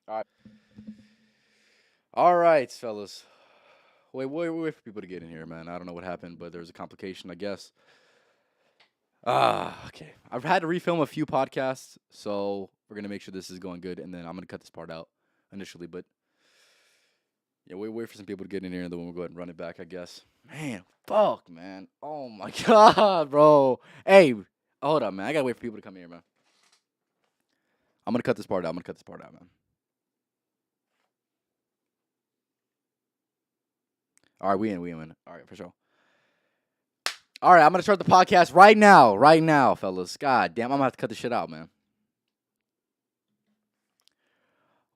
All right. All right, fellas. Wait for people to get in here, man. I don't know what happened, but there's a complication, I guess. Okay. I've had to refilm a few podcasts, so we're gonna make sure this is going good, and then I'm gonna cut this part out initially. But yeah, wait for some people to get in here, and then we'll go ahead and run it back, I guess. Man, fuck, man. Oh my god, bro. Hey, hold up, man. I gotta wait for people to come here, man. I'm gonna cut this part out. I'm gonna cut this part out, man. All right, we in. All right, for sure. All right, I'm gonna start the podcast right now, fellas. God damn, I'm gonna have to cut this shit out, man.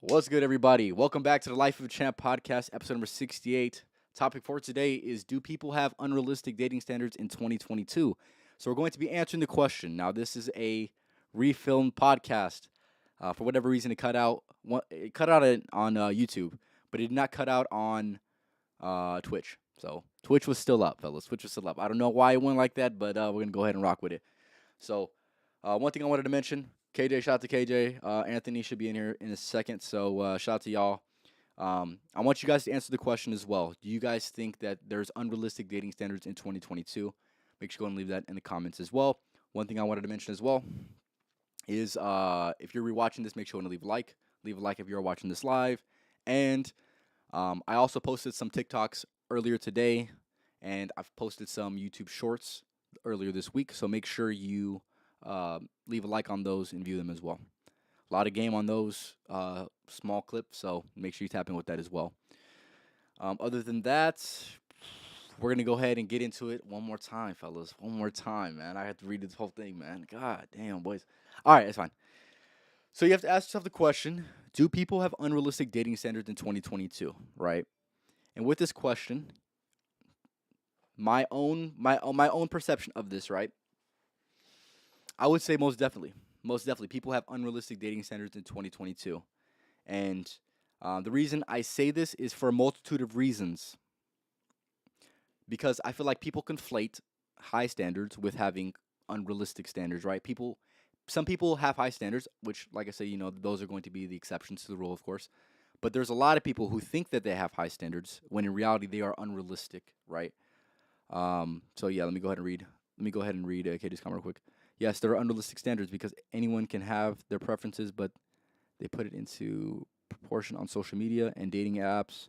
What's good, everybody? Welcome back to the Life of a Champ podcast, episode number 68. Topic for today is: do people have unrealistic dating standards in 2022? So we're going to be answering the question. Now, this is a refilmed podcast. For whatever reason, it cut out on YouTube, but it did not cut out on Twitch. So Twitch was still up, fellas. Twitch was still up. I don't know why it went like that, but we're gonna go ahead and rock with it. So one thing I wanted to mention, KJ, shout out to KJ. Anthony should be in here in a second. So shout out to y'all. I want you guys to answer the question as well. Do you guys think that there's unrealistic dating standards in 2022? Make sure you go and leave that in the comments as well. One thing I wanted to mention as well is if you're rewatching this, make sure to leave a like. Leave a like if you're watching this live. And I also posted some TikToks earlier today, and I've posted some YouTube shorts earlier this week. So make sure you leave a like on those and view them as well. A lot of game on those small clips, so make sure you tap in with that as well. Other than that, we're gonna go ahead and get into it one more time, fellas. One more time, man. I have to read this whole thing, man. God damn, boys. All right, it's fine. So you have to ask yourself the question: do people have unrealistic dating standards in 2022? Right? And with this question, my own perception of this, right? I would say most definitely, people have unrealistic dating standards in 2022, and the reason I say this is for a multitude of reasons. Because I feel like people conflate high standards with having unrealistic standards, right? Some people have high standards, which, like I say, those are going to be the exceptions to the rule, of course. But there's a lot of people who think that they have high standards when in reality they are unrealistic, right? So yeah, let me go ahead and read. Let me go ahead and read Katie's comment real quick. Yes, there are unrealistic standards because anyone can have their preferences, but they put it into proportion on social media and dating apps.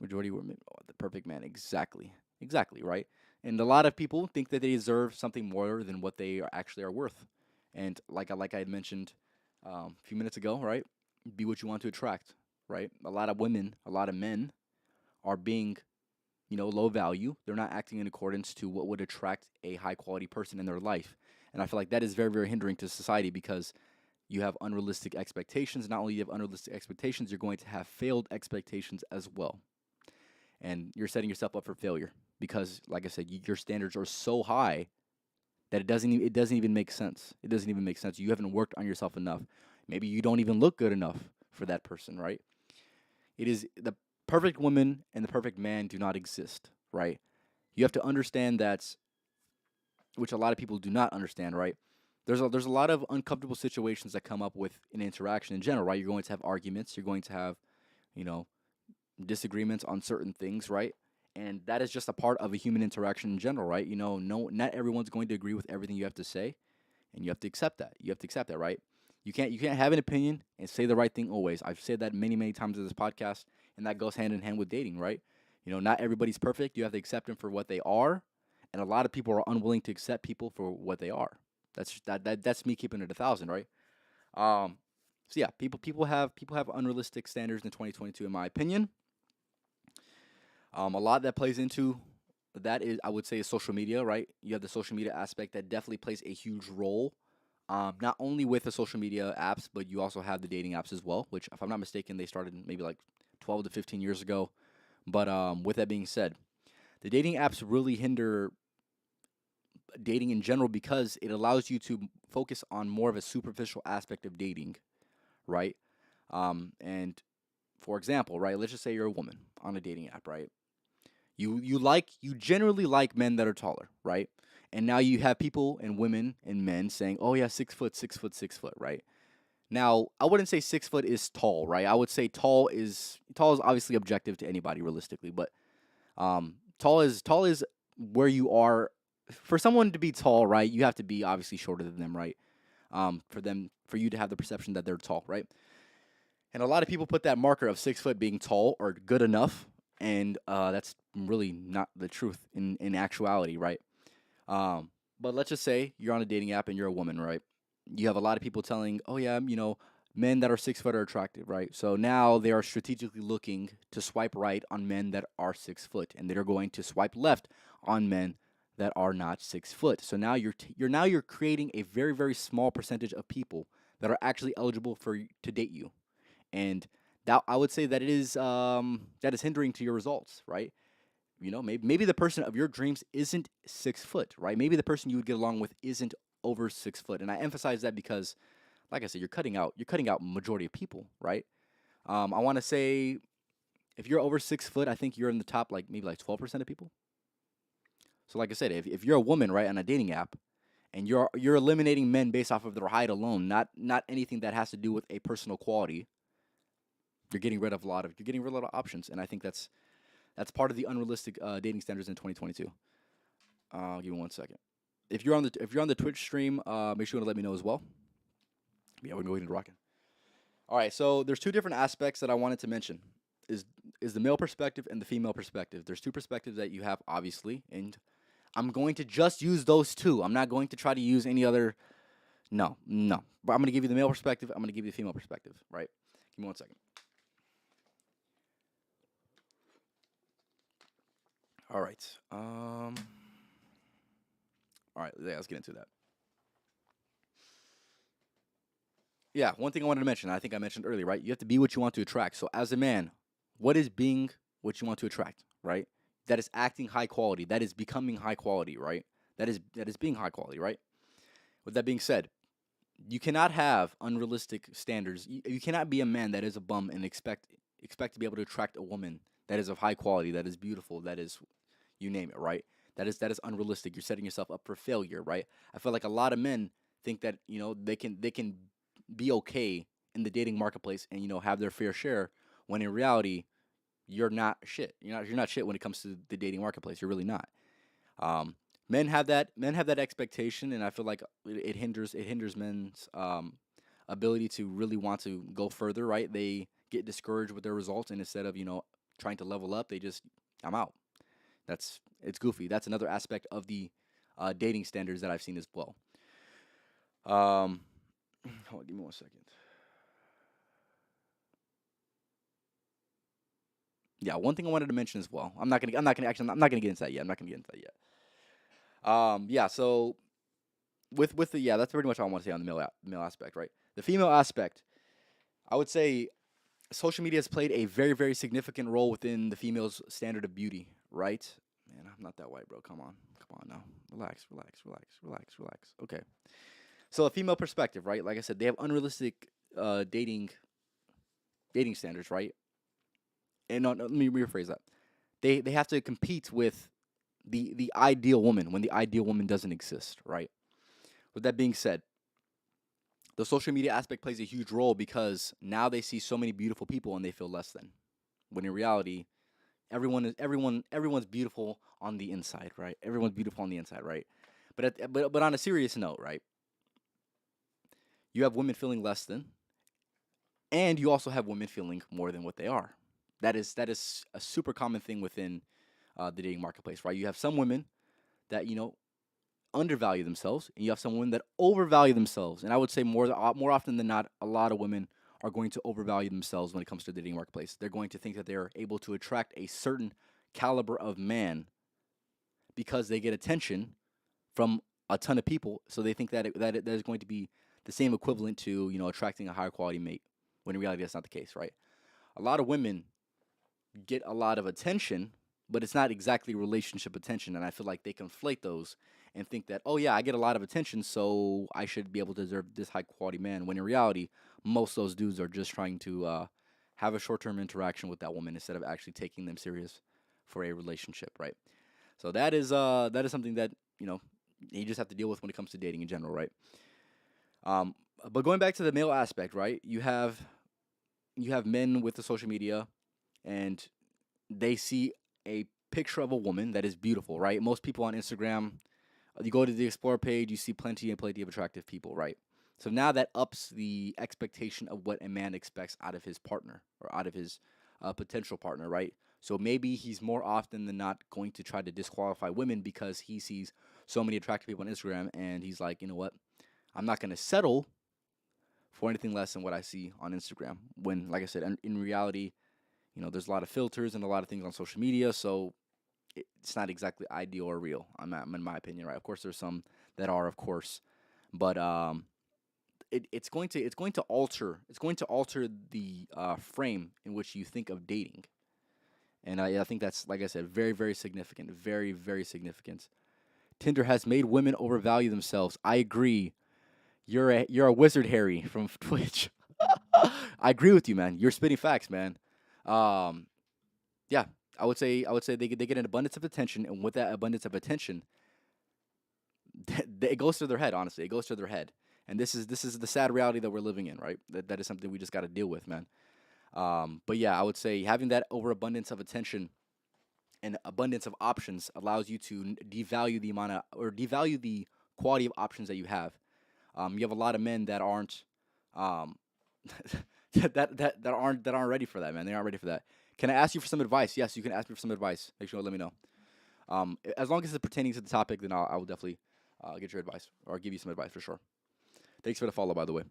Majority were the perfect man. Exactly, right? And a lot of people think that they deserve something more than what they actually are worth. And like I had mentioned a few minutes ago, right? Be what you want to attract, right? A lot of women, a lot of men are being low value. They're not acting in accordance to what would attract a high quality person in their life. And I feel like that is very, very hindering to society because you have unrealistic expectations. Not only do you have unrealistic expectations, you're going to have failed expectations as well. And you're setting yourself up for failure because, like I said, your standards are so high that it doesn't even make sense. It doesn't even make sense. You haven't worked on yourself enough. Maybe you don't even look good enough for that person, right? It is the perfect woman and the perfect man do not exist, right? You have to understand that, which a lot of people do not understand, right? There's a lot of uncomfortable situations that come up with an interaction in general, right? You're going to have arguments, you're going to have, you know, disagreements on certain things, right? And that is just a part of a human interaction in general, right? No, not everyone's going to agree with everything you have to say, and you have to accept that. You have to accept that, right? You can't have an opinion and say the right thing always. I've said that many many times in this podcast, and that goes hand in hand with dating, right? Not everybody's perfect. You have to accept them for what they are, and a lot of people are unwilling to accept people for what they are. That's me keeping it 1,000, right? Um, so yeah, people have unrealistic standards in 2022, in my opinion. A lot that plays into that is, I would say, is social media, right? You have the social media aspect that definitely plays a huge role. Not only with the social media apps, but you also have the dating apps as well, which, if I'm not mistaken, they started maybe like 12 to 15 years ago. But with that being said, the dating apps really hinder dating in general because it allows you to focus on more of a superficial aspect of dating, right? And for example, right, let's just say you're a woman on a dating app, right? You generally like men that are taller, right? And now you have people and women and men saying, "Oh yeah, 6 foot, 6 foot, 6 foot," right? Now, I wouldn't say 6 foot is tall, right? I would say tall is obviously objective to anybody realistically, but tall is where you are. For someone to be tall, right? You have to be obviously shorter than them, right? For you to have the perception that they're tall, right? And a lot of people put that marker of 6 foot being tall or good enough, and that's really not the truth in actuality, right? But let's just say you're on a dating app and you're a woman, right? You have a lot of people telling, oh yeah, men that are 6 foot are attractive, right? So now they are strategically looking to swipe right on men that are 6 foot, and they're going to swipe left on men that are not 6 foot. So now you're creating a very very small percentage of people that are actually eligible to date you, and that I would say that is hindering to your results, right? Maybe the person of your dreams isn't 6 foot, right? Maybe the person you would get along with isn't over 6 foot, and I emphasize that because, like I said, you're cutting out majority of people, right? I want to say if you're over 6 foot, I think you're in the top like maybe like 12% of people. So like I said, if you're a woman, right, on a dating app, and you're eliminating men based off of their height alone, not anything that has to do with a personal quality, you're getting rid of options, and I think that's part of the unrealistic dating standards in 2022. Give me 1 second. If you're on the Twitch stream, make sure to let me know as well. Yeah, we're going to rocking. All right, so there's two different aspects that I wanted to mention. Is is the male perspective and the female perspective. There's two perspectives that you have, obviously, and I'm going to just use those two. I'm not going to try to use any other. No, no. But I'm going to give you the male perspective. I'm going to give you the female perspective. Right? Give me 1 second. All right. All right. Yeah, let's get into that. Yeah, one thing I wanted to mention, I think I mentioned earlier, right? You have to be what you want to attract. So as a man, what is being what you want to attract, right? That is acting high quality. That is becoming high quality, right? That is being high quality, right? With that being said, you cannot have unrealistic standards. You cannot be a man that is a bum and expect to be able to attract a woman that is of high quality, that is beautiful, that is you name it, right? That is unrealistic. You're setting yourself up for failure, right? I feel like a lot of men think that they can be okay in the dating marketplace and have their fair share, when in reality you're not shit. You're not shit when it comes to the dating marketplace. You're really not. Men have that expectation, and I feel like it hinders men's ability to really want to go further. Right? They get discouraged with their results, and instead of trying to level up, they just I'm out. It's goofy. That's another aspect of the dating standards that I've seen as well. Um, hold on, give me 1 second. Yeah, one thing I wanted to mention as well. I'm not gonna get into that yet. I'm not gonna get into that yet. Yeah. So with the yeah, that's pretty much all I want to say on the male aspect, right? The female aspect, I would say social media has played a very very significant role within the female's standard of beauty, right? Man, I'm not that white, bro. Come on now. Relax, relax, relax, relax, relax. Okay. So a female perspective, right? Like I said, they have unrealistic dating standards, right? And no, no, let me rephrase that. They have to compete with the ideal woman when the ideal woman doesn't exist, right? With that being said, the social media aspect plays a huge role because now they see so many beautiful people and they feel less than. When in reality, everyone's beautiful on the inside, right? Everyone's beautiful on the inside, right? But on a serious note, right? You have women feeling less than, and you also have women feeling more than what they are. That is a super common thing within the dating marketplace, right? You have some women that undervalue themselves, and you have some women that overvalue themselves. And I would say more often than not, a lot of women are going to overvalue themselves when it comes to the dating marketplace. They're going to think that they're able to attract a certain caliber of man because they get attention from a ton of people. So they think that is going to be the same equivalent to attracting a higher quality mate. When in reality, that's not the case, right? A lot of women get a lot of attention, but it's not exactly relationship attention. And I feel like they conflate those and think that, oh, yeah, I get a lot of attention, so I should be able to deserve this high quality man. When in reality, most of those dudes are just trying to have a short term interaction with that woman instead of actually taking them serious for a relationship, right? So that is something that you just have to deal with when it comes to dating in general, right? But going back to the male aspect, right? You have men with the social media, and they see a picture of a woman that is beautiful, right? Most people on Instagram, you go to the explore page, you see plenty and plenty of attractive people, right? So now that ups the expectation of what a man expects out of his partner or out of his potential partner, right? So maybe he's more often than not going to try to disqualify women because he sees so many attractive people on Instagram, and he's like, you know what? I'm not going to settle for anything less than what I see on Instagram. When, like I said, in reality, there's a lot of filters and a lot of things on social media, so it's not exactly ideal or real. In my opinion, right? Of course, there's some that are, of course, but it's going to alter the frame in which you think of dating, and I think that's, like I said, very very significant, very very significant. Tinder has made women overvalue themselves. I agree. You're a wizard, Harry from Twitch. I agree with you, man. You're spitting facts, man. Um, yeah, I would say they get an abundance of attention, and with that abundance of attention, it goes to their head. Honestly, it goes to their head, and this is the sad reality that we're living in, right? That is something we just got to deal with, man. But yeah, I would say having that overabundance of attention and abundance of options allows you to devalue the amount of or devalue the quality of options that you have. You have a lot of men that aren't um, that aren't ready for that, man. They aren't ready for that. Can I ask you for some advice? Yes, you can ask me for some advice. Make sure to let me know. As long as it's pertaining to the topic, then I will definitely get your advice or give you some advice for sure. Thanks for the follow, by the way.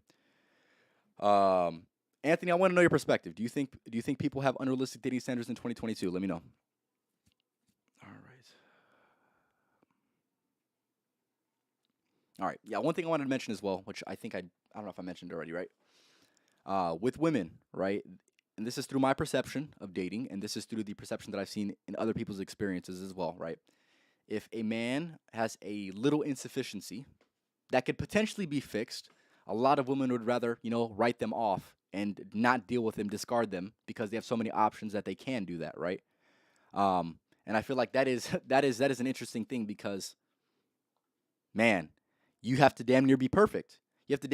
Um, Anthony, I want to know your perspective. Do you think people have unrealistic dating standards in 2022? Let me know. All right. All right. Yeah, one thing I wanted to mention as well, which I don't know if I mentioned already, right? With women, right? And this is through my perception of dating, and this is through the perception that I've seen in other people's experiences as well, right? If a man has a little insufficiency that could potentially be fixed, a lot of women would rather, write them off and not deal with them, discard them because they have so many options that they can do that, right? Um, and I feel like that is that is an interesting thing because, man, you have to damn near be perfect. You have to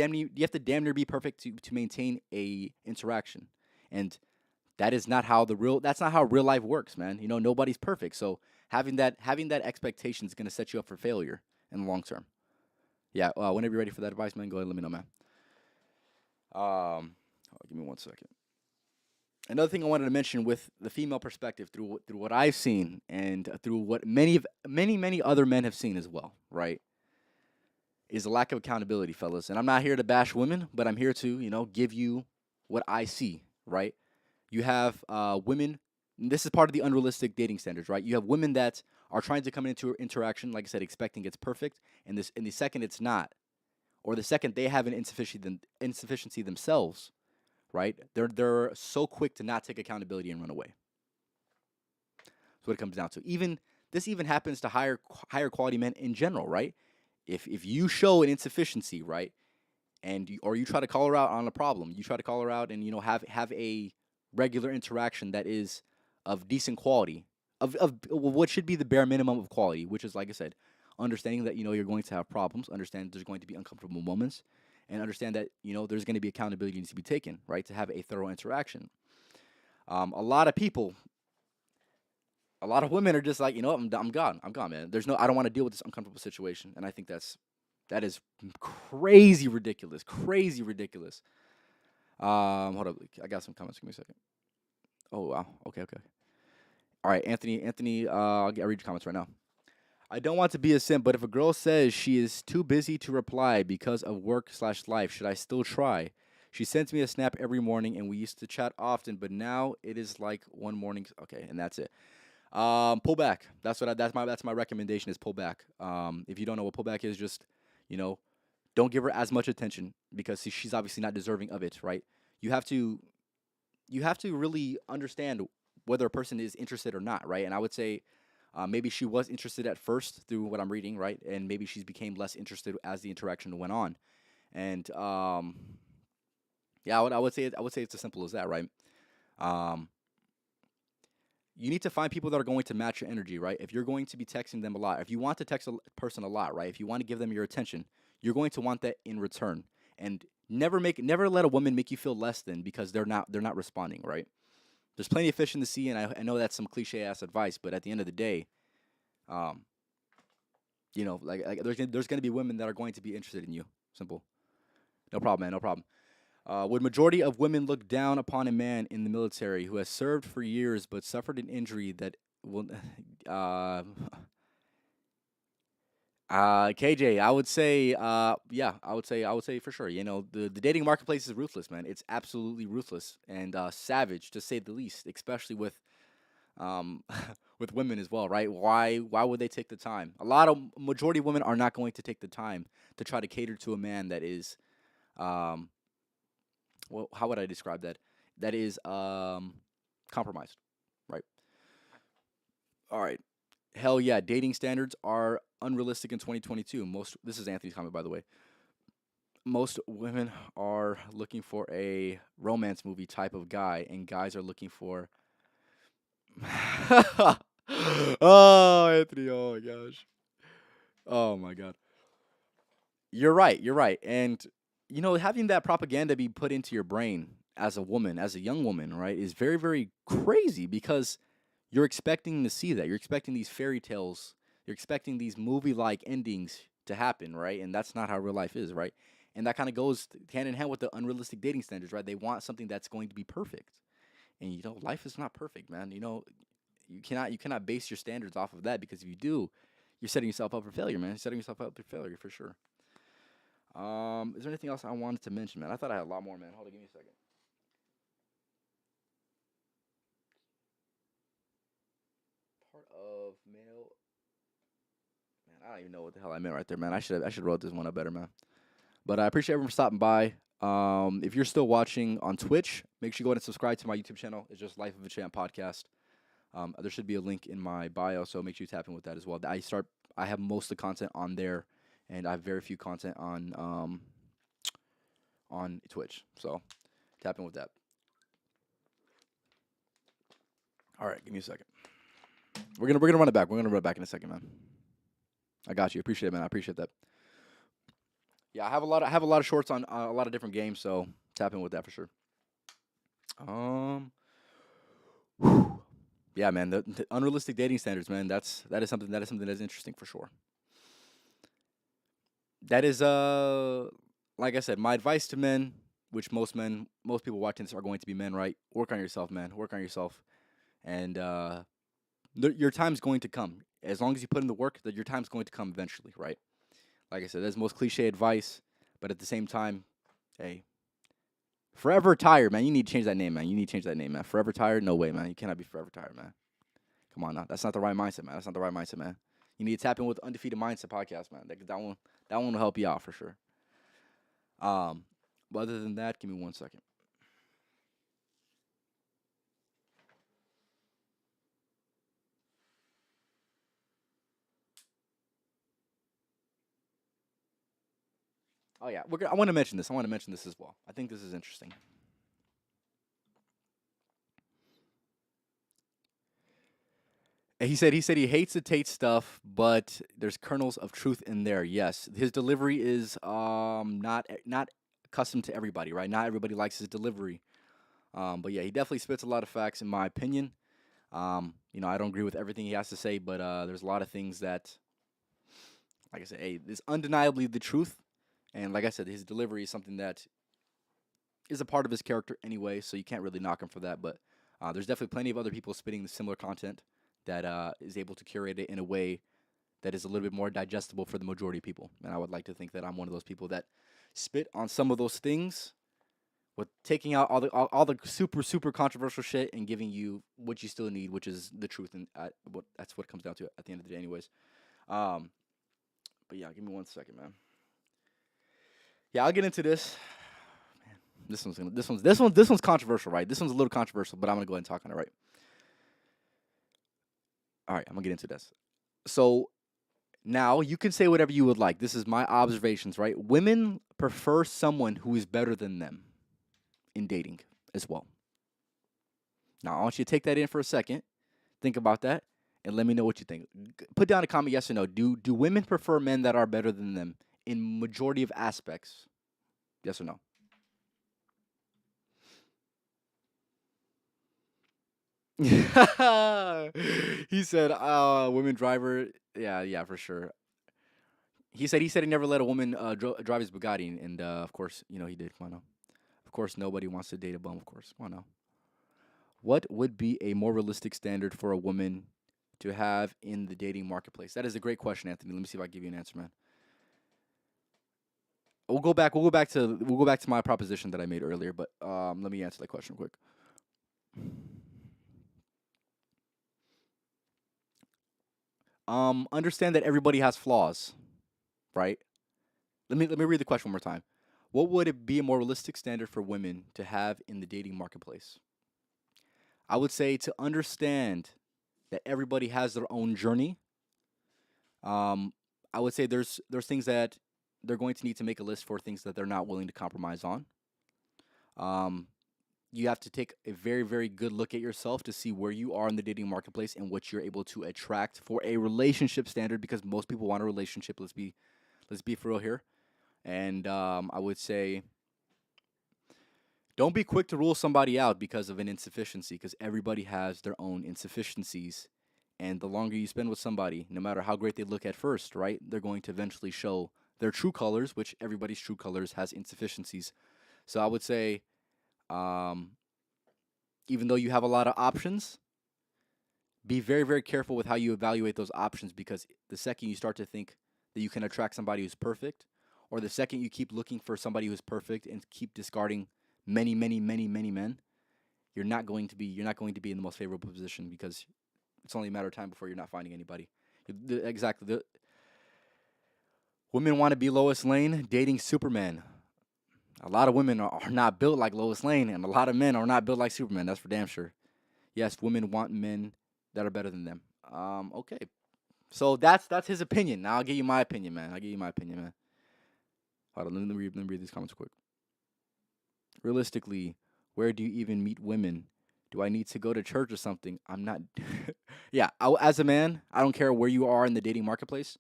damn near be perfect to maintain a interaction, and that's not how real life works, man. Nobody's perfect, so having that expectation is gonna set you up for failure in the long term. Yeah, whenever you're ready for that advice, man, go ahead and let me know, man. Give me one second. Another thing I wanted to mention with the female perspective through what I've seen and through what many other men have seen as well, right? Is a lack of accountability, fellas. And I'm not here to bash women, but I'm here to, give you what I see, right? You have women, and this is part of the unrealistic dating standards, right? You have women that are trying to come into interaction, like I said, expecting it's perfect, and the second it's not, or the second they have an insufficiency themselves, right? They're so quick to not take accountability and run away. That's what it comes down to. Even happens to higher quality men in general, right? If you show an insufficiency, right, or you try to call her out on a problem, you try to call her out and have a regular interaction that is of decent quality, of what should be the bare minimum of quality, which is, like I said, understanding that you're going to have problems, understand there's going to be uncomfortable moments, and understand that there's going to be accountability needs to be taken, right, to have a thorough interaction. A lot of people, a lot of women are just like, I'm gone, man. I don't want to deal with this uncomfortable situation, and I think that is crazy ridiculous, crazy ridiculous. Hold up, I got some comments. Give me a second. Oh wow, okay, okay. All right, Anthony. I'll read your comments right now. I don't want to be a simp, but if a girl says she is too busy to reply because of work/life, should I still try? She sends me a snap every morning, and we used to chat often, but now it is like one morning. Okay, and that's it. Pull back. That's my recommendation is pull back. If you don't know what pull back is, just you know, don't give her as much attention because she's obviously not deserving of it, right? You have to you have to really understand whether a person is interested or not, right? And I would say maybe she was interested at first through what I'm reading, right? And maybe she's became less interested as the interaction went on. And yeah, I would say it's as simple as that, right? Um, you need to find people that are going to match your energy, right? If you're going to be texting them a lot, if you want to text a person a lot, right? If you want to give them your attention, you're going to want that in return. And Never let a woman make you feel less than because they're not responding, right? There's plenty of fish in the sea, and I know that's some cliche ass advice, but at the end of the day, um, like there's gonna be women that are going to be interested in you. Simple. No problem, man. No problem. Would majority of women look down upon a man in the military who has served for years but suffered an injury that will? Uh, KJ, I would say, yeah, I would say for sure. The dating marketplace is ruthless, man. It's absolutely ruthless and savage to say the least, especially with um with women as well, right? Why would they take the time? A lot of majority of women are not going to take the time to try to cater to a man that is um well, how would I describe that? That is compromised, right? All right. Hell yeah, dating standards are unrealistic in 2022. Most This is Anthony's comment by the way. Most women are looking for a romance movie type of guy and guys are looking for oh, Anthony, oh my gosh. Oh my god. You're right. You're right. And having that propaganda be put into your brain as a woman, as a young woman, right, is very, very crazy because you're expecting to see that. You're expecting these fairy tales. You're expecting these movie-like endings to happen, right? And that's not how real life is, right? And that kind of goes hand in hand with the unrealistic dating standards, right? They want something that's going to be perfect. And life is not perfect, man. You cannot base your standards off of that because if you do, you're setting yourself up for failure, man. You're setting yourself up for failure for sure. Is there anything else I wanted to mention, man? I thought I had a lot more, man. Hold on, give me a second. Part of male, man. I don't even know what the hell I meant right there, man. I should wrote this one up better, man. But I appreciate everyone for stopping by. If you're still watching on Twitch, make sure you go ahead and subscribe to my YouTube channel. It's just Life of a Champ podcast. There should be a link in my bio, so make sure you tap in with that as well. I have most of the content on there, and I have very few content on Twitch. So tap in with that. All right, give me a second. We're gonna run it back. We're gonna run it back in a second, man. I got you. Appreciate it, man. I appreciate that. Yeah, I have a lot of shorts on a lot of different games, so tap in with that for sure. Um, yeah, man. The unrealistic dating standards, man. That is something that's interesting for sure. That is like I said, my advice to men, which most people watching this are going to be men, right? Work on yourself, man. Work on yourself, and your time's going to come. As long as you put in the work, that your time's going to come eventually, right? Like I said, that's the most cliche advice, but at the same time, hey, forever tired, man. You need to change that name, man. You need to change that name, man. Forever tired? No way, man. You cannot be forever tired, man. Come on, now. That's not the right mindset, man. That's not the right mindset, man. You need to tap in with Undefeated Mindset podcast, man. That one will help you out for sure. Um, but other than that, give me 1 second. Oh yeah, I want to mention this. I want to mention this as well. I think this is interesting. He said he hates the Tate stuff, but there's kernels of truth in there. Yes, his delivery is not accustomed to everybody, right? Not everybody likes his delivery. But yeah, he definitely spits a lot of facts, in my opinion. I don't agree with everything he has to say, but there's a lot of things that, like I said, hey, is undeniably the truth. And like I said, his delivery is something that is a part of his character anyway, so you can't really knock him for that. But there's definitely plenty of other people spitting the similar content that is able to curate it in a way that is a little bit more digestible for the majority of people. And I would like to think that I'm one of those people that spit on some of those things with taking out all the super super controversial shit and giving you what you still need, which is the truth, and that's what it comes down to at the end of the day, anyways. Um, but yeah, give me 1 second, man. Yeah, I'll get into this. Man, this one's controversial, right? This one's a little controversial, but I'm gonna go ahead and talk on it, right? All right, I'm gonna get into this. So now you can say whatever you would like. This is my observations, right? Women prefer someone who is better than them in dating as well. Now I want you to take that in for a second, think about that, and let me know what you think. Put down a comment, yes or no. Do women prefer men that are better than them in majority of aspects? Yes or no? He said, women driver. Yeah, yeah, for sure. He said he never let a woman drive his Bugatti, and of course, he did. Why not? Of course, nobody wants to date a bum. Of course, why not? What would be a more realistic standard for a woman to have in the dating marketplace? That is a great question, Anthony. Let me see if I can give you an answer, man. We'll go back. We'll go back to my proposition that I made earlier. But let me answer that question real quick. Understand that everybody has flaws, right? Let me read the question one more time. What would it be a more realistic standard for women to have in the dating marketplace? I would say to understand that everybody has their own journey. Um, I would say there's things that they're going to need to make a list for things that they're not willing to compromise on. Um, you have to take a very very good look at yourself to see where you are in the dating marketplace and what you're able to attract for a relationship standard because most people want a relationship. Let's be for real here. And I would say don't be quick to rule somebody out because of an insufficiency, because everybody has their own insufficiencies. And the longer you spend with somebody, no matter how great they look at first, right, they're going to eventually show their true colors, which everybody's true colors has insufficiencies. So I would say, um, even though you have a lot of options, be very, very careful with how you evaluate those options because the second you start to think that you can attract somebody who's perfect, or the second you keep looking for somebody who's perfect and keep discarding many, many, many, many men, you're not going to be in the most favorable position because it's only a matter of time before you're not finding anybody. Exactly. Women want to be Lois Lane dating Superman. A lot of women are not built like Lois Lane, and a lot of men are not built like Superman. That's for damn sure. Yes, women want men that are better than them. Okay. So that's his opinion. Now I'll give you my opinion, man. I'll give you my opinion, man. Hold on, let me read these comments quick. Realistically, where do you even meet women? Do I need to go to church or something? I'm not. Yeah, as a man, I don't care where you are in the dating marketplace,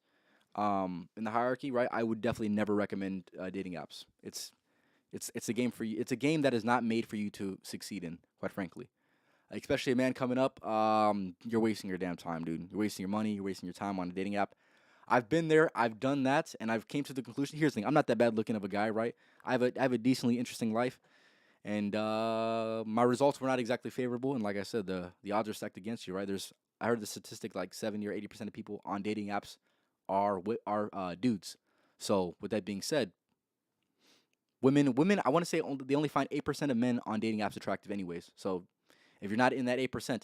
in the hierarchy, right? I would definitely never recommend dating apps. It's a game for you. It's a game that is not made for you to succeed in, quite frankly. Especially a man coming up, you're wasting your damn time, dude. You're wasting your money. You're wasting your time on a dating app. I've been there. I've done that, and I've came to the conclusion. Here's the thing: I'm not that bad looking of a guy, right? I have a decently interesting life, and my results were not exactly favorable. And like I said, the odds are stacked against you, right? I heard the statistic like 70 or 80% of people on dating apps are dudes. So with that being said, women I want to say they only find 8% of men on dating apps attractive, anyways. So if you're not in that 8%,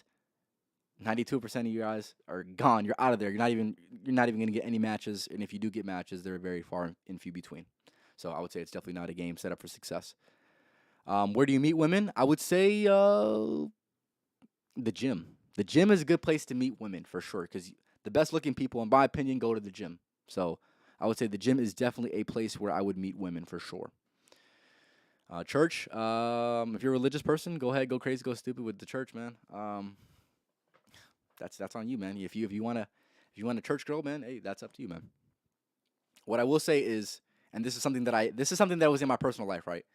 92% of you guys are gone. You're out of there. You're not even gonna get any matches, and if you do get matches, they're very far and few between. So I would say it's definitely not a game set up for success. Where do you meet women? I would say the gym. The gym is a good place to meet women for sure, because the best looking people, in my opinion, go to the gym. So I would say the gym is definitely a place where I would meet women for sure. Church. If you're a religious person, go ahead, go crazy, go stupid with the church, man. That's on you, man. If you want a church girl, man, hey, that's up to you, man. What I will say is, and this is something that was in my personal life, right?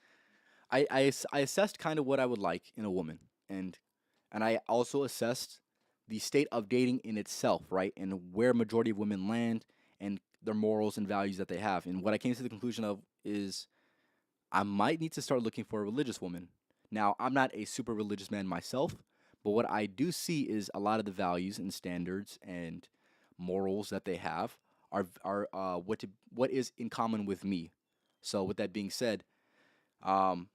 I assessed kind of what I would like in a woman, and I also assessed the state of dating in itself, right, and where majority of women land and their morals and values that they have. And what I came to the conclusion of is I might need to start looking for a religious woman. Now, I'm not a super religious man myself, but what I do see is a lot of the values and standards and morals that they have are what is in common with me. So, with that being said, um,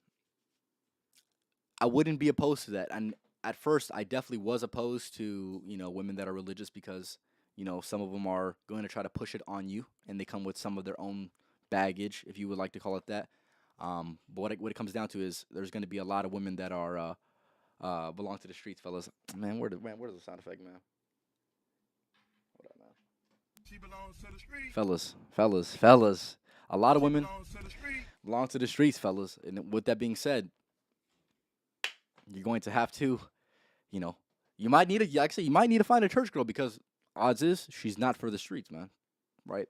I wouldn't be opposed to that. And at first, I definitely was opposed to women that are religious because some of them are going to try to push it on you, and they come with some of their own baggage, if you would like to call it that. But what it comes down to is there's going to be a lot of women that are belong to the streets, fellas. Man, where's the sound effect, man? What up, man? She belongs to the street. Fellas. A lot of She women belongs to the street. belong to the streets, fellas. And with that being said, you're going to have to, you know, you might need to, like I said, you might need to find a church girl because odds is she's not for the streets, man. Right?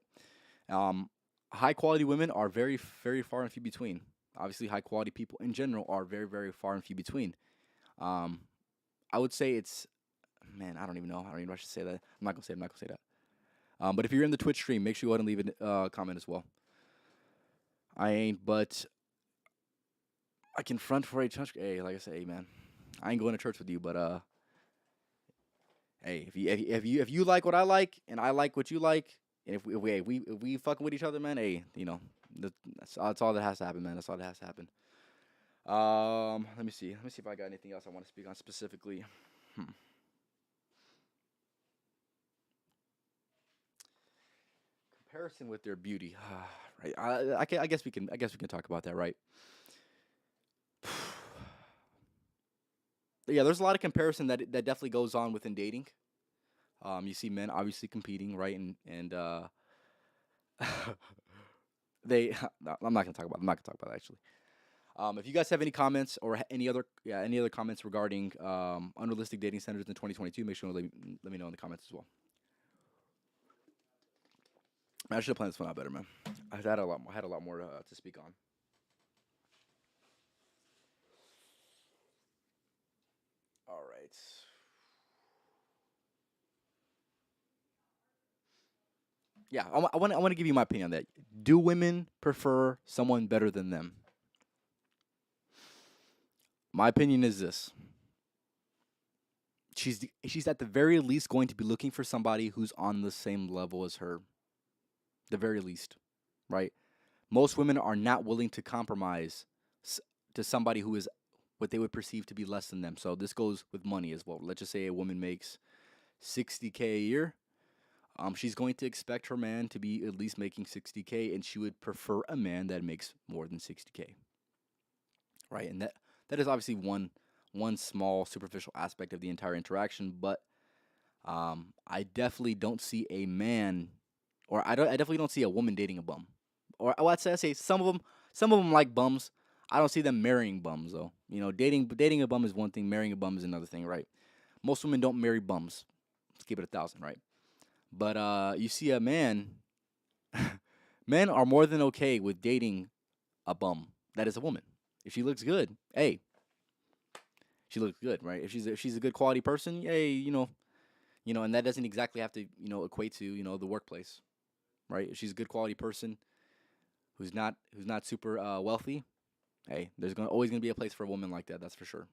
Um, High quality women are very, very far and few between. Obviously, high quality people in general are very, very far and few between. Um, I would say it's, man, I don't even know. I don't even know if I should say that. I'm not gonna say that. But if you're in the Twitch stream, make sure you go ahead and leave a comment as well. I ain't, but I can front for a church. Hey, like I say, hey, man, I ain't going to church with you, but hey, if you like what I like and I like what you like, and if we fucking with each other, man, hey, that's all that has to happen, man. That's all that has to happen. Let me see. Let me see if I got anything else I want to speak on specifically. Comparison with their beauty, right? I guess we can. I guess we can talk about that, right? Yeah, there's a lot of comparison that definitely goes on within dating. You see men obviously competing, right? And they. No, I'm not gonna talk about. I'm not gonna talk about that actually. If you guys have any comments or any other comments regarding unrealistic dating standards in 2022, make sure to let me know in the comments as well. Man, I should have planned this one out better, man. I had a lot more to speak on. All right. Yeah, I want to give you my opinion on that. Do women prefer someone better than them? My opinion is this: she's at the very least going to be looking for somebody who's on the same level as her. The very least, right? Most women are not willing to compromise to somebody who is what they would perceive to be less than them. So this goes with money as well. Let's just say a woman makes 60K a year. She's going to expect her man to be at least making 60K, and she would prefer a man that makes more than 60K, right? And that is obviously one small superficial aspect of the entire interaction. But I definitely don't see a man, or I definitely don't see a woman dating a bum. Or I say some of them like bums. I don't see them marrying bums though. Dating a bum is one thing, marrying a bum is another thing, right? Most women don't marry bums. Let's keep it 1,000, right? But you see a man, men are more than okay with dating a bum that is a woman. If she looks good, hey, she looks good, right? If she's a good quality person, hey, and that doesn't exactly have to equate to the workplace, right? If she's a good quality person who's not super wealthy, hey, there's always gonna be a place for a woman like that. That's for sure.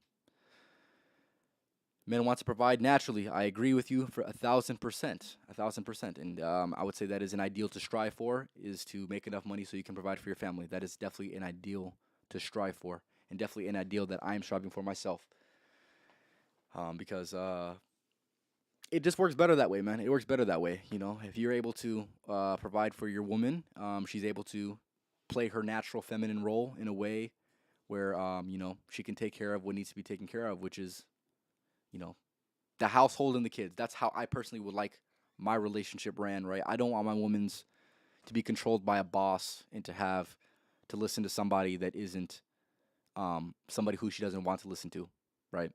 Men want to provide naturally. I agree with you for 1,000%, 1,000%, and I would say that is an ideal to strive for. Is to make enough money so you can provide for your family. That is definitely an ideal to strive for, and definitely an ideal that I am striving for myself. Because it just works better that way, man. It works better that way. If you're able to provide for your woman, she's able to play her natural feminine role in a way where she can take care of what needs to be taken care of, which is you know the household and the kids. That's how I personally would like my relationship ran, right? I don't want my woman's to be controlled by a boss and to listen to somebody that isn't somebody who she doesn't want to listen to, right?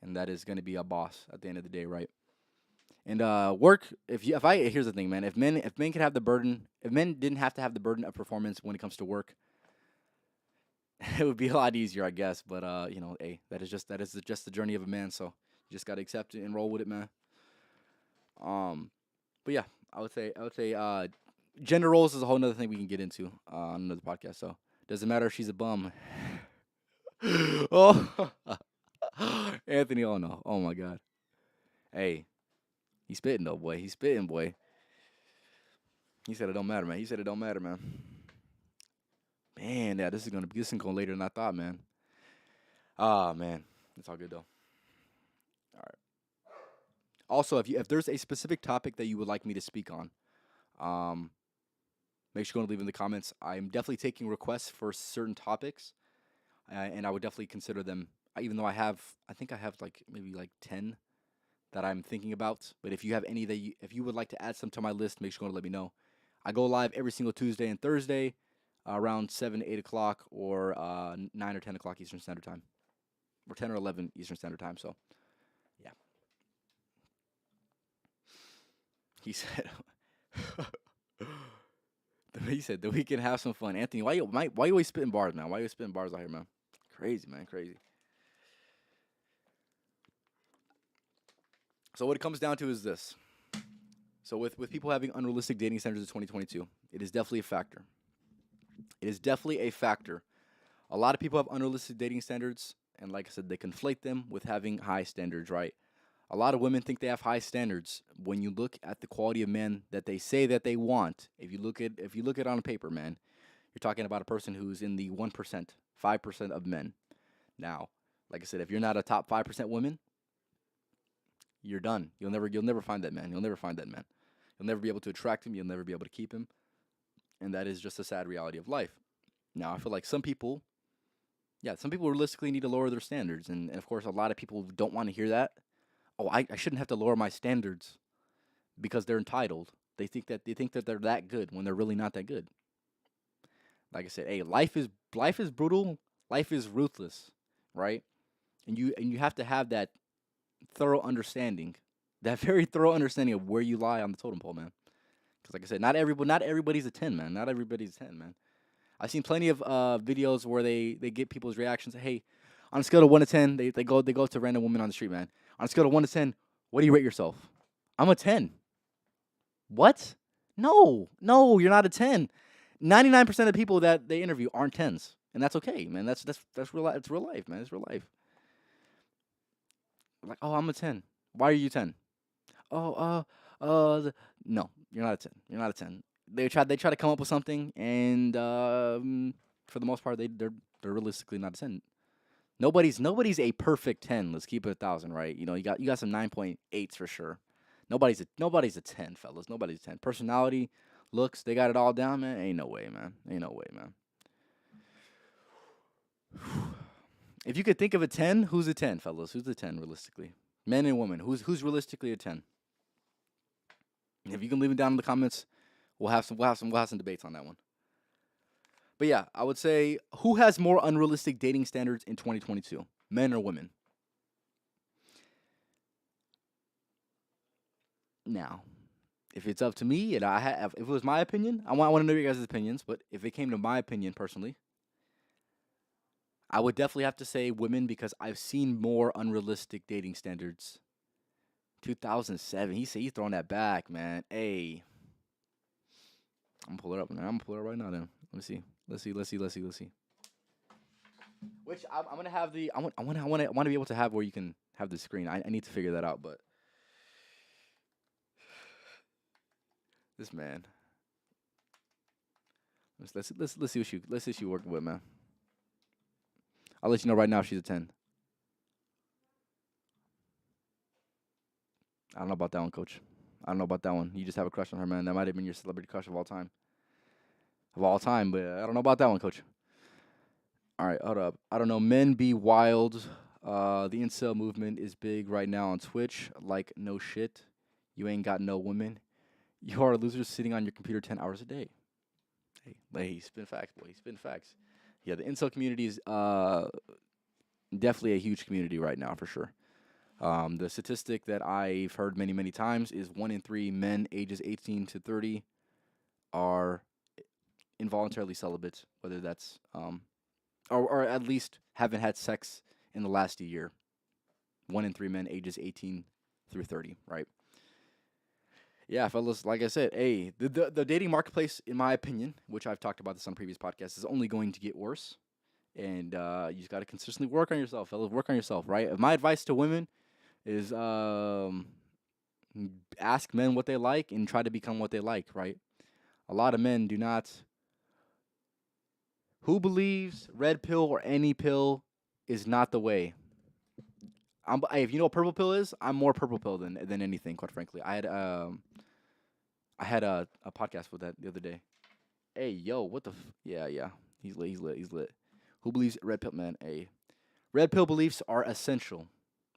And that is going to be a boss at the end of the day, right? And work. If I here's the thing, man. If men could have the burden, if men didn't have to have the burden of performance when it comes to work, it would be a lot easier, I guess. But hey, that is just the journey of a man. So you just gotta accept it and roll with it, man. Um, but yeah, I would say gender roles is a whole nother thing we can get into on another podcast. So doesn't matter if she's a bum. Oh, Anthony, oh no, oh my God, hey, he's spitting though, boy. He's spitting, boy. He said it don't matter, man. He said it don't matter, man. Man, yeah, this is gonna later than I thought, man. Ah, man, it's all good though. All right. Also, if there's a specific topic that you would like me to speak on, um, make sure you go and leave in the comments. I'm definitely taking requests for certain topics, and I would definitely consider them. Even though I think I have like maybe like 10 that I'm thinking about. But if you have any if you would like to add some to my list, make sure you go and let me know. I go live every single Tuesday and Thursday, around 7, 8 o'clock, or 9 or 10 o'clock Eastern Standard Time, or 10 or 11 Eastern Standard Time. So yeah, he said. He said that we can have some fun. Anthony, why you always spitting bars, man? Why you spitting bars out here, man? Crazy, man, crazy. So what it comes down to is this. So with people having unrealistic dating standards in 2022, it is definitely a factor. It is definitely a factor. A lot of people have unrealistic dating standards, and like I said, they conflate them with having high standards, right? A lot of women think they have high standards. When you look at the quality of men that they say that they want, if you look at it on paper, man, you're talking about a person who's in the 1%, 5% of men. Now, like I said, if you're not a top 5% woman, you're done. You'll never find that man. You'll never find that man. You'll never be able to attract him. You'll never be able to keep him. And that is just a sad reality of life. Now, I feel like some people realistically need to lower their standards. And of course, a lot of people don't want to hear that. Oh, I shouldn't have to lower my standards because they're entitled. They think that they're that good when they're really not that good. Like I said, hey, life is brutal. Life is ruthless, right? And you have to have that thorough understanding, that very thorough understanding of where you lie on the totem pole, man. Because like I said, not everybody's a 10, man. Not everybody's a 10, man. I've seen plenty of videos where they get people's reactions. Hey, on a scale of 1 to 10, they go up to random women on the street, man. On a scale of 1 to 10, what do you rate yourself? I'm a 10. What? No, no, you're not a 10. 99% of the people that they interview aren't 10s, and that's okay, man. That's real. It's real life, man. It's real life. Like, oh, I'm a 10. Why are you 10? Oh, no, you're not a 10. You're not a 10. They try to come up with something, and for the most part, they're realistically not a 10. Nobody's a perfect 10. Let's keep it 1,000, right? You got some 9.8s for sure. Nobody's a 10, fellas. Nobody's a 10. Personality, looks, they got it all down, man. Ain't no way, man. Ain't no way, man. If you could think of a 10, who's a 10, fellas? Who's the 10 realistically? Men and women. Who's realistically a 10? If you can leave it down in the comments, we'll have some debates on that one. But yeah, I would say who has more unrealistic dating standards in 2022? Men or women? Now, if it's up to me and if it was my opinion, I want to know your guys' opinions, but if it came to my opinion personally, I would definitely have to say women because I've seen more unrealistic dating standards. 2007, he's throwing that back, man. Hey, I'm gonna pull it up, man. I'm gonna pull it up right now. Then let me see. Let's see. Which I'm gonna have the I want to be able to have where you can have the screen. I need to figure that out, but this man. Let's see what you working with, man. I'll let you know right now if she's a 10. I don't know about that one, coach. I don't know about that one. You just have a crush on her, man. That might have been your celebrity crush of all time. Of all time, but I don't know about that one, coach. All right, hold up. I don't know. Men be wild. The incel movement is big right now on Twitch. Like, no shit. You ain't got no women. You are a loser sitting on your computer 10 hours a day. Hey, he spin facts, boy. He spin facts. Yeah, the incel community is definitely a huge community right now, for sure. The statistic that I've heard many, many times is 1 in 3 men ages 18 to 30 are involuntarily celibate, whether that's or at least haven't had sex in the last year. 1 in 3 men ages 18 through 30, right? Yeah, fellas, like I said, hey, the dating marketplace, in my opinion, which I've talked about this on previous podcasts, is only going to get worse. And you just got to consistently work on yourself, fellas. Work on yourself, right? My advice to women is ask men what they like and try to become what they like, right? A lot of men do not. Who believes red pill or any pill is not the way? If you know what purple pill is, I'm more purple pill than anything, quite frankly. I had a podcast with that the other day. Hey, yo, what the? Yeah. He's lit. Who believes red pill, man? Hey, red pill beliefs are essential.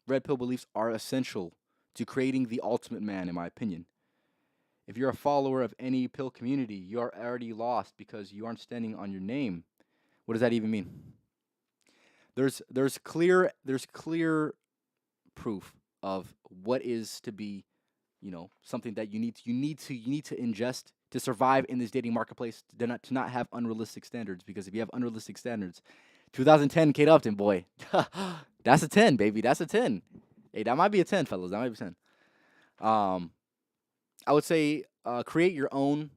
Red pill beliefs are essential to creating the ultimate man, in my opinion. If you're a follower of any pill community, you are already lost because you aren't standing on your name. What does that even mean? There's clear proof of what is to be, something that you need to ingest to survive in this dating marketplace, to not have unrealistic standards. Because if you have unrealistic standards, 2010 Kate Upton, boy, that's a 10, baby. That's a 10. Hey, that might be a 10, fellas. That might be a 10. Um, I would say create your own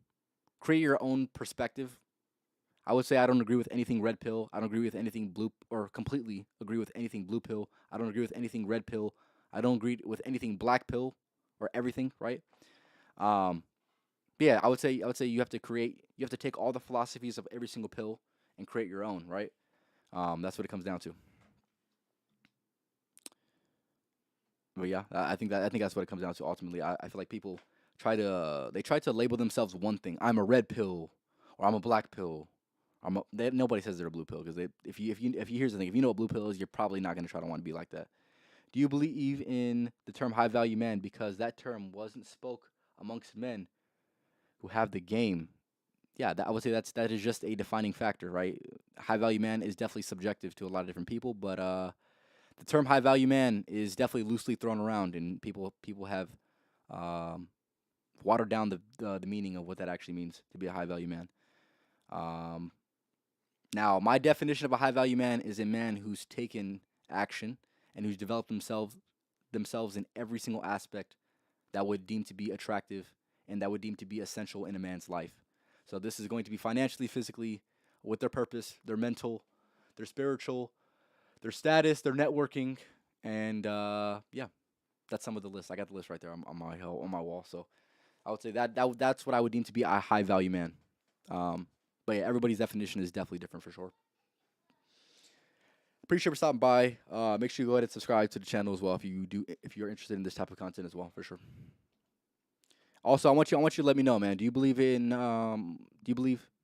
perspective. I would say I don't agree with anything red pill. I don't agree with anything blue, or completely agree with anything blue pill. I don't agree with anything red pill. I don't agree with anything black pill, or everything, right? Um, yeah, I would say you have to take all the philosophies of every single pill and create your own, right? That's what it comes down to. But yeah, I think that's what it comes down to ultimately. I feel like people try to label themselves one thing. I'm a red pill, or I'm a black pill. Nobody says they're a blue pill, because if you here's the thing, if you know what blue pill is, you're probably not gonna try to want to be like that. Do you believe in the term high value man, because that term wasn't spoke amongst men who have the game? Yeah, I would say that is just a defining factor, right? High value man is definitely subjective to a lot of different people, but the term high value man is definitely loosely thrown around, and people have um, watered down the meaning of what that actually means to be a high value man. Um, Now, my definition of a high value man is a man who's taken action and who's developed themselves in every single aspect that would deem to be attractive and that would deem to be essential in a man's life. So this is going to be financially, physically, with their purpose, their mental, their spiritual, their status, their networking, and yeah, that's some of the list. I got the list right there on my wall. So I would say that's what I would deem to be a high value man. Um, but yeah, everybody's definition is definitely different for sure. Appreciate you for stopping by. Make sure you go ahead and subscribe to the channel as well if you're interested in this type of content as well, for sure. Also, I want you to let me know, man. Do you believe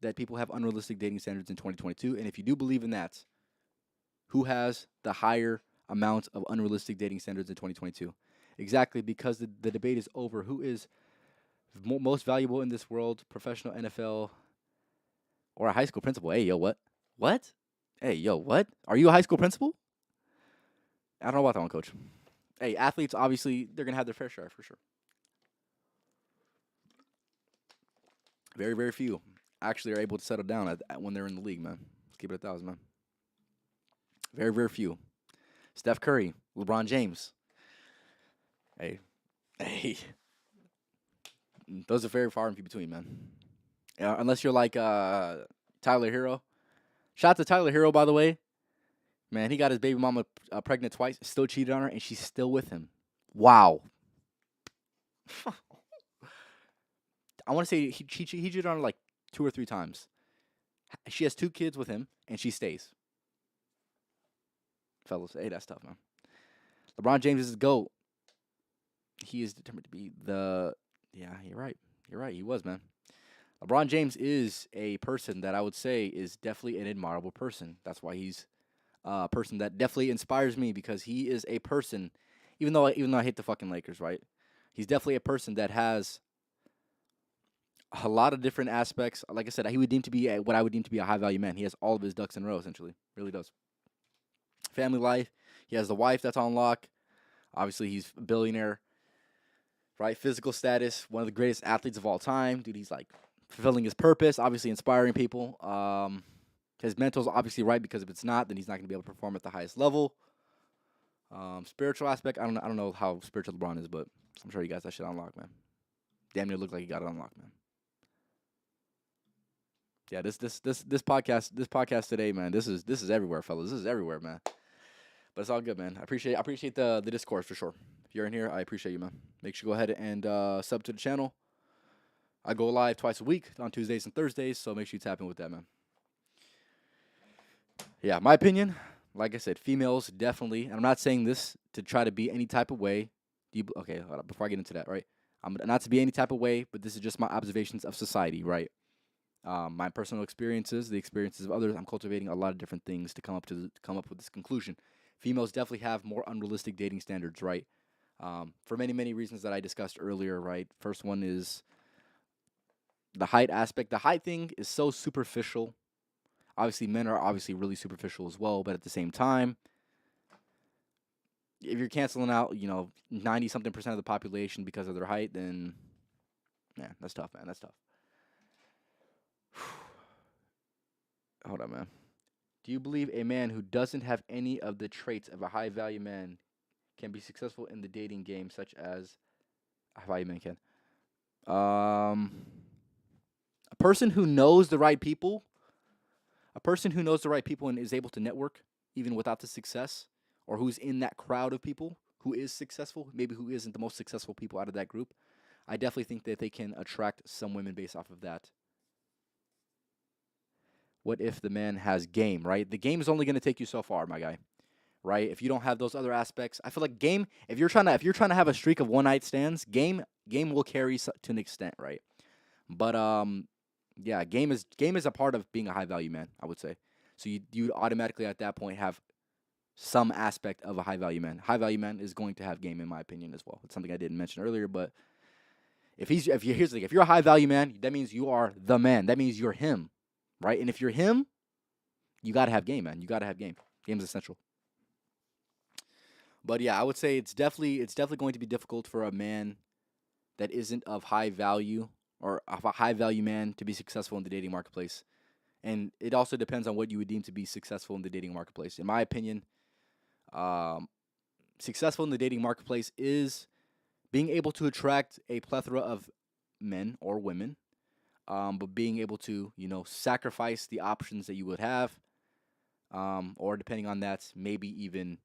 that people have unrealistic dating standards in 2022? And if you do believe in that, who has the higher amount of unrealistic dating standards in 2022? Exactly, because the debate is over. Who is most valuable in this world? Professional NFL or a high school principal? Hey, yo, what? What? Hey, yo, what? Are you a high school principal? I don't know about that one, coach. Hey, athletes, obviously they're gonna have their fair share for sure. Very, very few actually are able to settle down when they're in the league, man. Let's keep it 1,000, man. Very, very few. Steph Curry, LeBron James. Hey, hey, those are very far and few between, man. Unless you're like Tyler Hero. Shout out to Tyler Hero, by the way. Man, he got his baby mama pregnant twice, still cheated on her, and she's still with him. Wow. I want to say he cheated on her like 2 or 3 times. She has 2 kids with him, and she stays. Fellas, hey, that's tough, man. LeBron James is his GOAT. He is determined to be the. Yeah, you're right. You're right. He was, man. LeBron James is a person that I would say is definitely an admirable person. That's why he's a person that definitely inspires me, because he is a person. Even though I hate the fucking Lakers, right? He's definitely a person that has a lot of different aspects. Like I said, he would deem to be what I would deem to be a high value man. He has all of his ducks in a row, essentially. Really does. Family life. He has the wife that's on lock. Obviously, he's a billionaire, right? Physical status, one of the greatest athletes of all time. Dude, he's like fulfilling his purpose, obviously inspiring people. His mental's obviously right, because if it's not, then he's not going to be able to perform at the highest level. Spiritual aspect, I don't know how spiritual LeBron is, but I'm sure you guys that shit unlocked, man. Damn near looked like he got it unlocked, man. Yeah, this podcast today, man. This is everywhere, fellas. This is everywhere, man. But it's all good, man. I appreciate the discourse for sure. If you're in here, I appreciate you, man. Make sure you go ahead and sub to the channel. I go live twice a week on Tuesdays and Thursdays, so make sure you tap in with that, man. Yeah, my opinion, like I said, females definitely, and I'm not saying this to try to be any type of way. Okay, hold up, before I get into that, right? I'm not to be any type of way, but this is just my observations of society, right? My personal experiences, the experiences of others. I'm cultivating a lot of different things to come up with this conclusion. Females definitely have more unrealistic dating standards, right? For many, many reasons that I discussed earlier, right? First one is the height aspect. The height thing is so superficial. Obviously, men are obviously really superficial as well, but at the same time, if you're canceling out, 90 something percent of the population because of their height, then, man, that's tough, man. That's tough. Hold on, man. Do you believe a man who doesn't have any of the traits of a high value man can be successful in the dating game, such as high value man can. A person who knows the right people, a person who knows the right people and is able to network even without the success, or who's in that crowd of people who is successful, maybe who isn't the most successful people out of that group. I definitely think that they can attract some women based off of that. What if the man has game, right? The game is only going to take you so far, my guy, right? If you don't have those other aspects, I feel like game. If you're trying to have a streak of one night stands, game will carry to an extent, right? But yeah, game is a part of being a high value man, I would say. So you automatically at that point have some aspect of a high value man. High value man is going to have game, in my opinion, as well. It's something I didn't mention earlier, but here's the thing, if you're a high value man, that means you are the man. That means you're him, right? And if you're him, you gotta have game, man. You gotta have game. Game is essential. But yeah, I would say it's definitely going to be difficult for a man that isn't of high value or of a high value man to be successful in the dating marketplace. And it also depends on what you would deem to be successful in the dating marketplace. In my opinion, um, successful in the dating marketplace is being able to attract a plethora of men or women, but being able to, sacrifice the options that you would have, or depending on that, maybe even,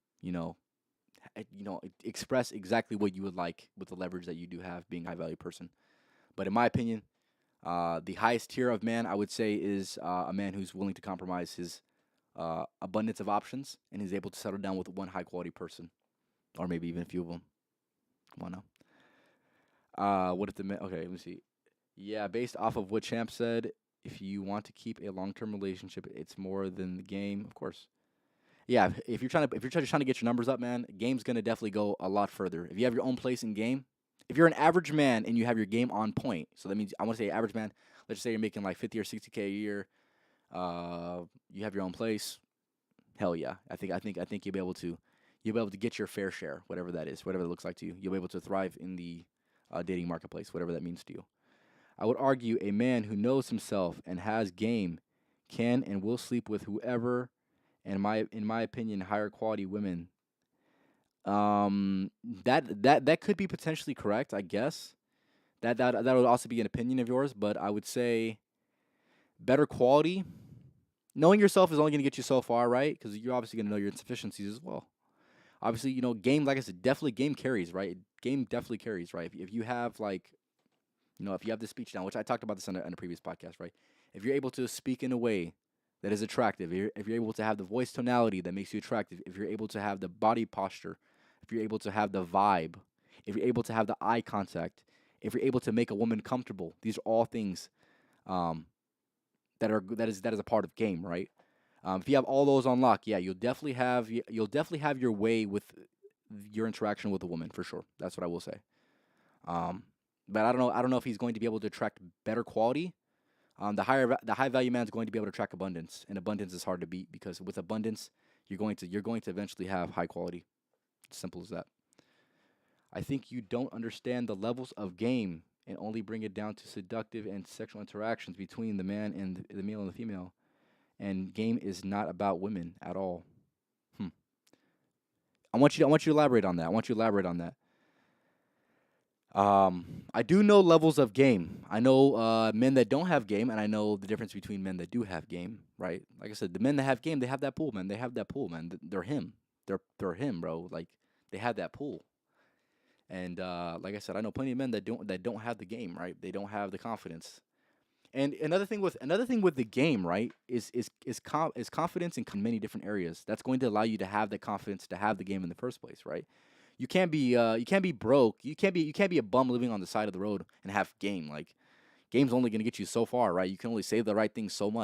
express exactly what you would like with the leverage that you do have being a high value person. But in my opinion, the highest tier of man I would say is a man who's willing to compromise his abundance of options and is able to settle down with one high quality person, or maybe even a few of them. Come on now. What if the man? Okay, let me see. Yeah, based off of what Champ said, if you want to keep a long term relationship, it's more than the game, of course. Yeah, if you're trying to get your numbers up, man, game's gonna definitely go a lot further. If you have your own place in game, if you're an average man and you have your game on point, so that means I want to say average man. Let's just say you're making like 50 or 60K a year. You have your own place. Hell yeah, I think you'll be able to get your fair share, whatever that is, whatever it looks like to you. You'll be able to thrive in the dating marketplace, whatever that means to you. I would argue a man who knows himself and has game can and will sleep with whoever, and in my opinion, higher quality women. That could be potentially correct, I guess. That would also be an opinion of yours, but I would say better quality. Knowing yourself is only going to get you so far, right? Because you're obviously going to know your insufficiencies as well. Obviously, game, like I said, definitely game carries, right? Game definitely carries, right? If you have like, if you have the speech down, which I talked about this on a previous podcast, right? If you're able to speak in a way that is attractive, if you're able to have the voice tonality that makes you attractive, if you're able to have the body posture, if you're able to have the vibe, if you're able to have the eye contact, if you're able to make a woman comfortable, these are all things um, that is a part of game, right? If you have all those on lock, yeah, you'll definitely have your way with your interaction with a woman for sure. That's what I will say. Um, but I don't know if he's going to be able to attract better quality. The high value man is going to be able to attract abundance, and abundance is hard to beat because with abundance, you're going to eventually have high quality. Simple as that. I think you don't understand the levels of game and only bring it down to seductive and sexual interactions between the man and the male and the female. And game is not about women at all. Hmm. I want you to elaborate on that. I want you to elaborate on that. I do know levels of game. I know men that don't have game, and I know the difference between men that do have game. Right? Like I said, the men that have game, they have that pool, man. They have that pool, man. They're him. They're him, bro. Like they have that pool. And like I said, I know plenty of men that don't have the game. Right? They don't have the confidence. And another thing with the game, right, is confidence in many different areas. That's going to allow you to have the confidence to have the game in the first place, right? You can't be broke. You can't be a bum living on the side of the road and have game. Like game's only gonna get you so far, right? You can only say the right thing so much.